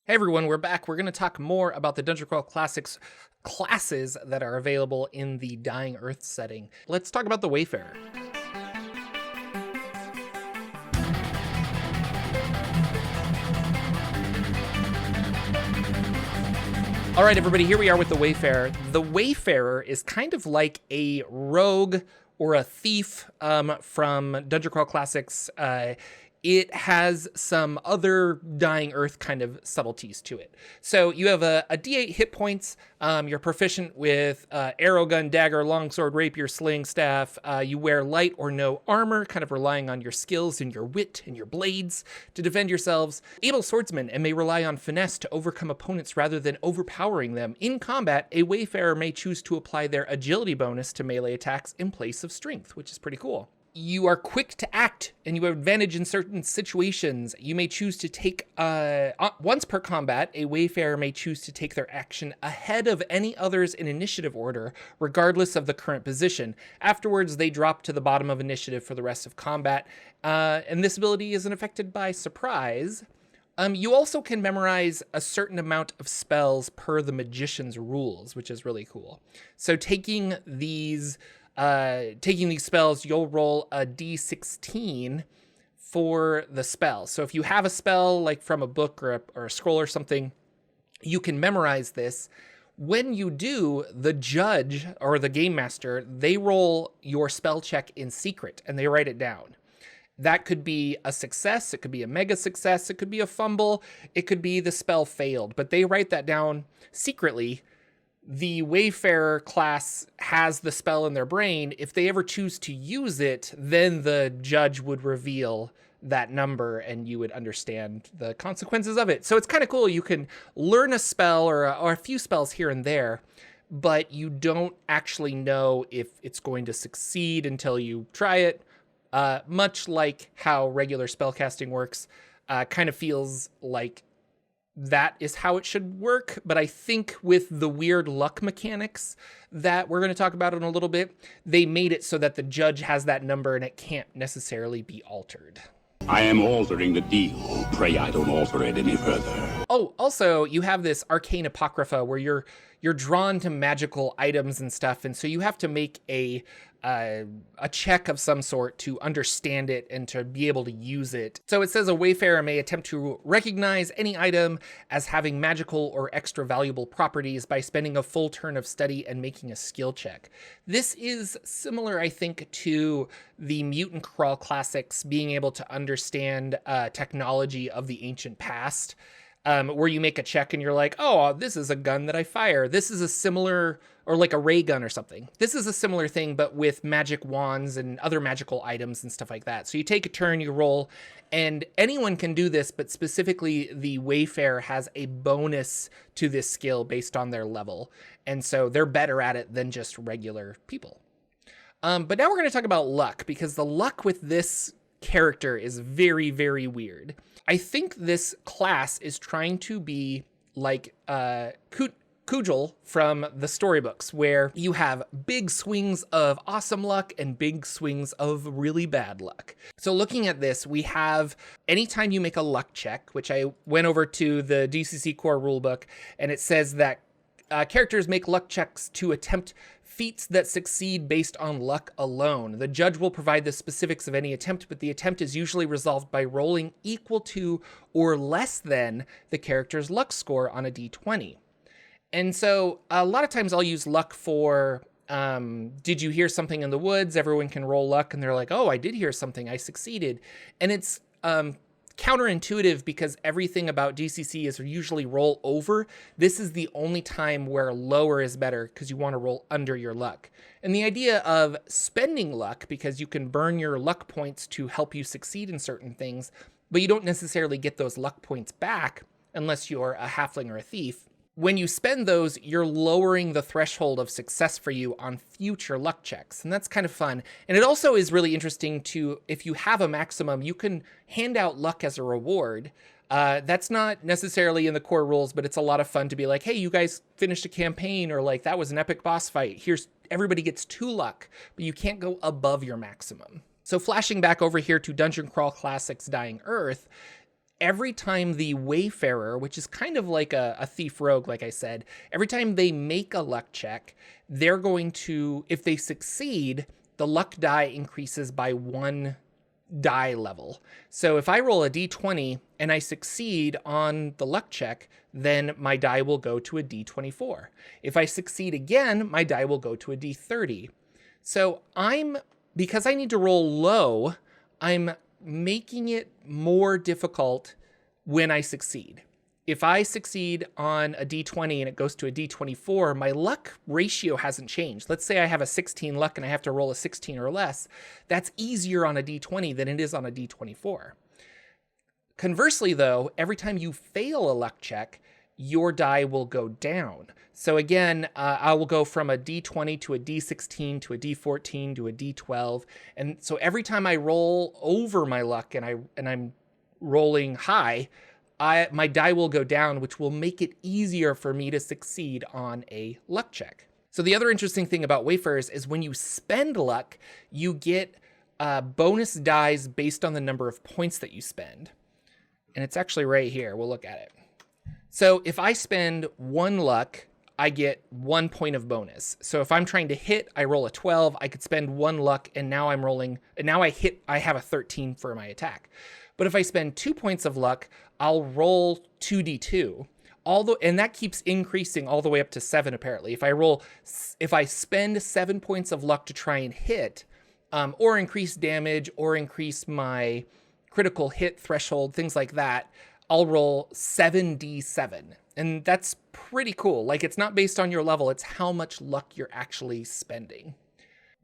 Hey everyone, we're back. We're going to talk more about the Dungeon Crawl Classics classes that are available in the Dying Earth setting. Let's talk about the Wayfarer. All right, everybody, here we are with the Wayfarer. The Wayfarer is kind of like a rogue or a thief from Dungeon Crawl Classics. It has some other Dying Earth kind of subtleties to it. So you have a D8 hit points. You're proficient with arrow, gun, dagger, longsword, rapier, sling, staff. You wear light or no armor, kind of relying on your skills and your wit and your blades to defend yourselves. Able swordsman and may rely on finesse to overcome opponents rather than overpowering them. In combat, a Wayfarer may choose to apply their agility bonus to melee attacks in place of strength, which is pretty cool. You are quick to act and you have advantage in certain situations. You may choose to take, once per combat, a Wayfarer may choose to take their action ahead of any others in initiative order, regardless of the current position. Afterwards, they drop to the bottom of initiative for the rest of combat. And this ability isn't affected by surprise. You also can memorize a certain amount of spells per the magician's rules, which is really cool. So taking these spells, you'll roll a d16 for the spell. So if you have a spell like from a book or a scroll or something, you can memorize this. When you do, the judge or the game master, they roll your spell check in secret and they write it down. That could be a success, it could be a mega success, it could be a fumble, it could be the spell failed, but they write that down secretly. The Wayfarer class has the spell in their brain. If they ever choose to use it, then the judge would reveal that number and you would understand the consequences of it. So it's kind of cool. You can learn a spell or a few spells here and there, but you don't actually know if it's going to succeed until you try it. Much like how regular spellcasting works, kind of feels like that is how it should work, but I think with the weird luck mechanics that we're going to talk about in a little bit, they made it so that the judge has that number and it can't necessarily be altered. I am altering the deal. Pray I don't alter it any further. Oh, also, you have this arcane apocrypha where you're drawn to magical items and stuff, and so you have to make a check of some sort to understand it and to be able to use it. So it says a Wayfarer may attempt to recognize any item as having magical or extra valuable properties by spending a full turn of study and making a skill check. This is similar, I think, to the Mutant Crawl Classics being able to understand technology of the ancient past. Where you make a check and you're like, oh, this is a gun that I fire. This is a similar, or like a ray gun or something. This is a similar thing, but with magic wands and other magical items and stuff like that. So you take a turn, you roll, and anyone can do this, but specifically the Wayfarer has a bonus to this skill based on their level. And so they're better at it than just regular people. But now we're going to talk about luck, because the luck with this character is very, very weird. I think this class is trying to be like Kujal from the storybooks, where you have big swings of awesome luck and big swings of really bad luck. So looking at this, we have anytime you make a luck check, which I went over to the DCC core rulebook, and it says that characters make luck checks to attempt feats that succeed based on luck alone. The judge will provide the specifics of any attempt, but the attempt is usually resolved by rolling equal to or less than the character's luck score on a d20. And so a lot of times I'll use luck for, did you hear something in the woods? Everyone can roll luck and they're like, oh, I did hear something, I succeeded. And it's counterintuitive because everything about DCC is usually roll over. This is the only time where lower is better because you want to roll under your luck. And the idea of spending luck, because you can burn your luck points to help you succeed in certain things, but you don't necessarily get those luck points back unless you're a halfling or a thief. When you spend those, you're lowering the threshold of success for you on future luck checks. And that's kind of fun. And it also is really interesting to, if you have a maximum, you can hand out luck as a reward. That's not necessarily in the core rules, but it's a lot of fun to be like, hey, you guys finished a campaign, or like, that was an epic boss fight. Here's, everybody gets 2 luck, but you can't go above your maximum. So flashing back over here to Dungeon Crawl Classics Dying Earth, every time the Wayfarer, which is kind of like a thief rogue, like I said, every time they make a luck check, they're going to, if they succeed, the luck die increases by 1 die level. So if I roll a d20 and I succeed on the luck check, then my die will go to a d24. If I succeed again, my die will go to a d30. So because I need to roll low, I'm making it more difficult when I succeed. If I succeed on a d20 and it goes to a d24, my luck ratio hasn't changed. Let's say I have a 16 luck and I have to roll a 16 or less. That's easier on a d20 than it is on a d24. Conversely, though, every time you fail a luck check, your die will go down. So again, I will go from a d20 to a d16 to a d14 to a d12. And so every time I roll over my luck and I'm rolling high, my die will go down, which will make it easier for me to succeed on a luck check. So the other interesting thing about Wayfarers is when you spend luck, you get bonus dies based on the number of points that you spend. And it's actually right here. We'll look at it. So if I spend 1 luck, I get 1 point of bonus. So if I'm trying to hit, I roll a 12, I could spend 1 luck, and now I'm rolling, and now I have a 13 for my attack. But if I spend 2 points of luck, I'll roll 2d2. And that keeps increasing all the way up to 7, apparently. If I spend 7 points of luck to try and hit, or increase damage, or increase my critical hit threshold, things like that, I'll roll 7d7. And that's pretty cool. Like, it's not based on your level, it's how much luck you're actually spending.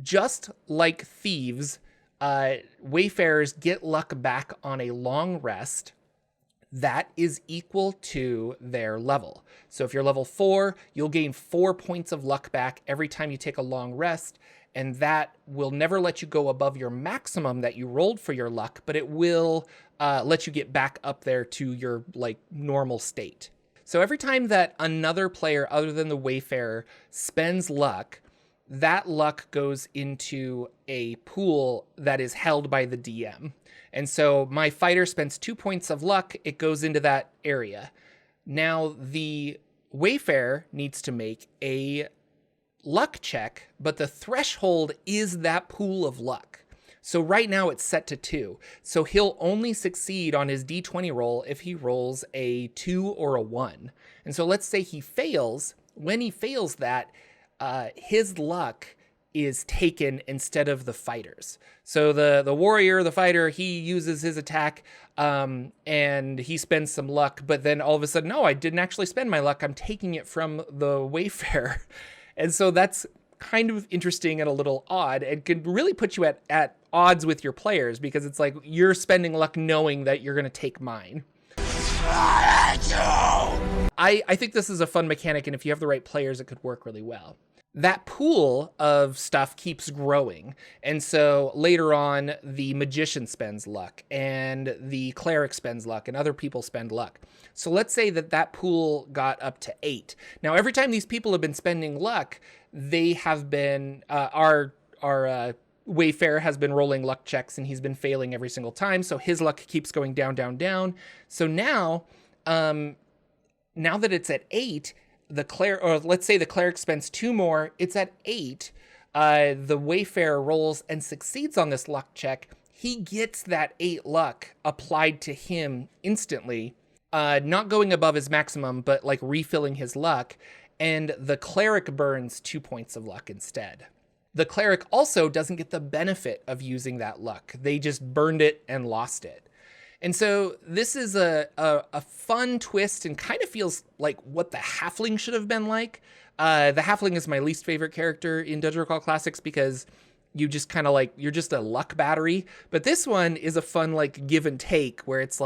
Just like thieves, Wayfarers get luck back on a long rest that is equal to their level. So if you're level 4, you'll gain 4 points of luck back every time you take a long rest, and that will never let you go above your maximum that you rolled for your luck, but it will let you get back up there to your normal state. So every time that another player other than the Wayfarer spends luck, that luck goes into a pool that is held by the DM. And so my fighter spends 2 points of luck, it goes into that area. Now the Wayfarer needs to make a luck check, but the threshold is that pool of luck. So right now it's set to 2. So he'll only succeed on his d20 roll if he rolls a 2 or a 1. And so let's say he fails. When he fails that, his luck is taken instead of the fighter's. So the warrior, the fighter, he uses his attack and he spends some luck, but then all of a sudden, no, I didn't actually spend my luck. I'm taking it from the Wayfarer. And so that's kind of interesting and a little odd. It can really put you at odds with your players because it's like you're spending luck knowing that you're going to take mine. I think this is a fun mechanic, and if you have the right players, it could work really well. That pool of stuff keeps growing. And so later on, the magician spends luck and the cleric spends luck and other people spend luck. So let's say that pool got up to 8. Now, every time these people have been spending luck, they have been, our Wayfarer has been rolling luck checks and he's been failing every single time. So his luck keeps going down, down, down. So now that it's at 8, let's say the cleric spends 2 more, it's at 8. The Wayfarer rolls and succeeds on this luck check. He gets that 8 luck applied to him instantly, not going above his maximum, but refilling his luck. And the cleric burns 2 points of luck instead. The cleric also doesn't get the benefit of using that luck. They just burned it and lost it. And so this is a fun twist and kind of feels like what the halfling should have been like. The halfling is my least favorite character in Dungeon Crawl Classics because you just kind of you're just a luck battery. But this one is a fun give and take where it's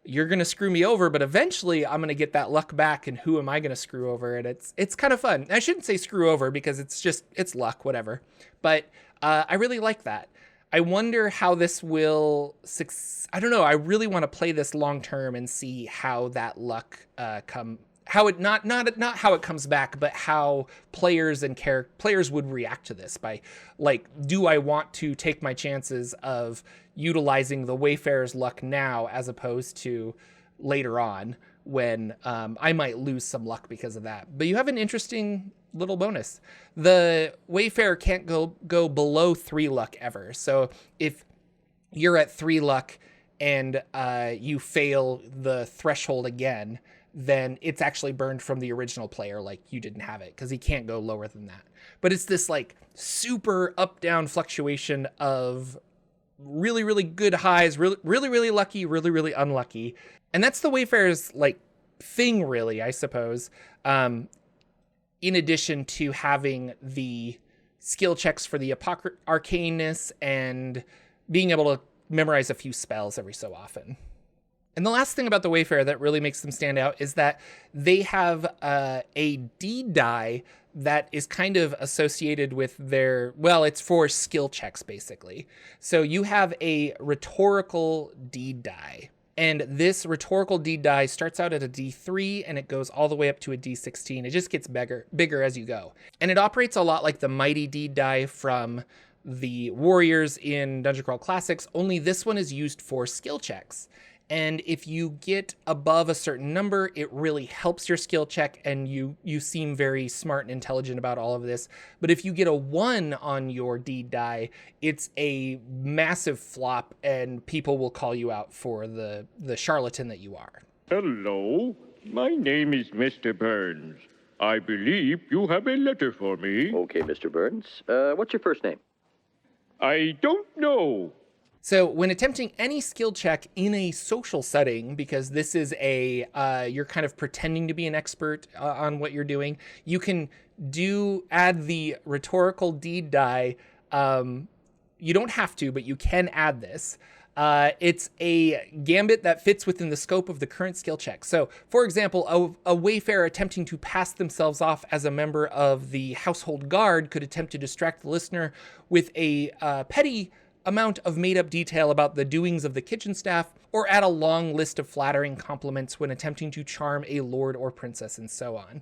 you're going to screw me over, but eventually I'm going to get that luck back, and who am I going to screw over? And it's kind of fun. I shouldn't say screw over because it's luck, whatever. But I really like that. I wonder how this will I don't know. I really want to play this long term and see how that luck how it not how it comes back, but how players and players would react to this by like, do I want to take my chances of utilizing the Wayfarer's Luck now as opposed to later on when I might lose some luck because of that. But you have an interesting little bonus. The Wayfarer can't go below 3 luck ever. So if you're at 3 luck and you fail the threshold again, then it's actually burned from the original player, like you didn't have it, because he can't go lower than that. But it's this like super up-down fluctuation of really, really good highs, really, really, really lucky, really, really unlucky. And that's the Wayfarer's like thing, really, I suppose. In addition to having the skill checks for the arcaneness and being able to memorize a few spells every so often. And the last thing about the Wayfarer that really makes them stand out is that they have a deed die that is kind of associated with their, well, it's for skill checks, basically. So you have a Rhetorical Deed Die. And this Rhetorical Deed Die starts out at a D3 and it goes all the way up to a D16. It just gets bigger as you go. And it operates a lot like the Mighty Deed Die from the Warriors in Dungeon Crawl Classics, only this one is used for skill checks. And if you get above a certain number, it really helps your skill check, and you seem very smart and intelligent about all of this. But if you get a 1 on your deed die, it's a massive flop, and people will call you out for the charlatan that you are. Hello, my name is Mr. Burns. I believe you have a letter for me. Okay, Mr. Burns. What's your first name? I don't know. So when attempting any skill check in a social setting, because this is you're kind of pretending to be an expert on what you're doing, you can add the Rhetorical Deed Die. You don't have to, but you can add this. It's a gambit that fits within the scope of the current skill check. So, for example, a Wayfarer attempting to pass themselves off as a member of the Household Guard could attempt to distract the listener with a petty amount of made-up detail about the doings of the kitchen staff, or add a long list of flattering compliments when attempting to charm a lord or princess, and so on.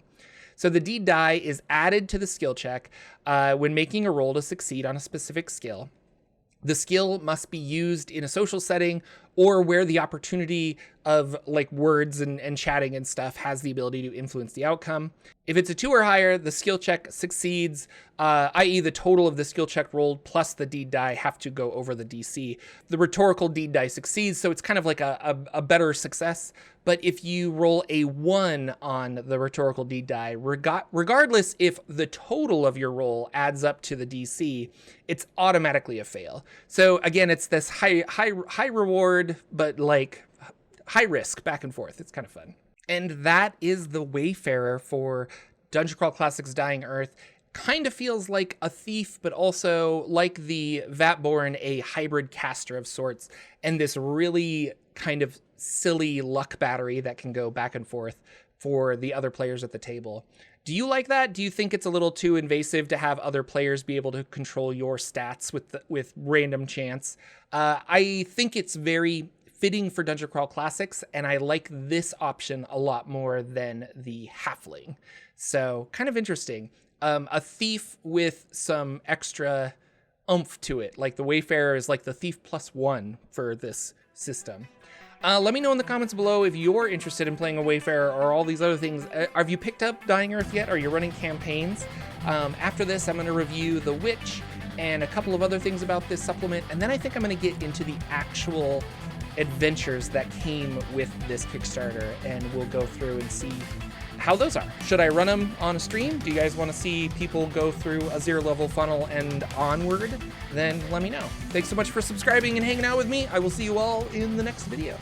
So the deed die is added to the skill check when making a roll to succeed on a specific skill. The skill must be used in a social setting or where the opportunity of like words and chatting and stuff has the ability to influence the outcome. If it's a 2 or higher, the skill check succeeds, i.e. the total of the skill check rolled plus the deed die have to go over the DC. The Rhetorical Deed Die succeeds, so it's kind of like a better success. But if you roll a 1 on the Rhetorical Deed Die, regardless if the total of your roll adds up to the DC, it's automatically a fail. So again, it's this high reward, but like high risk back and forth. It's kind of fun. And that is the Wayfarer for Dungeon Crawl Classics Dying Earth. Kind of feels like a thief, but also like the Vatborn, a hybrid caster of sorts, and this really kind of silly luck battery that can go back and forth for the other players at the table. Do you like that? Do you think it's a little too invasive to have other players be able to control your stats with random chance? I think it's very fitting for Dungeon Crawl Classics, and I like this option a lot more than the Halfling. So kind of interesting. A thief with some extra oomph to it. Like the Wayfarer is like the thief +1 for this system. Let me know in the comments below if you're interested in playing a Wayfarer or all these other things. Have you picked up Dying Earth yet? Are you running campaigns? After this, I'm going to review The Witch and a couple of other things about this supplement, and then I think I'm going to get into the actual adventures that came with this Kickstarter, and we'll go through and see how those are. Should I run them on a stream? Do you guys want to see people go through a 0-level funnel and onward? Then let me know. Thanks so much for subscribing and hanging out with me. I will see you all in the next video.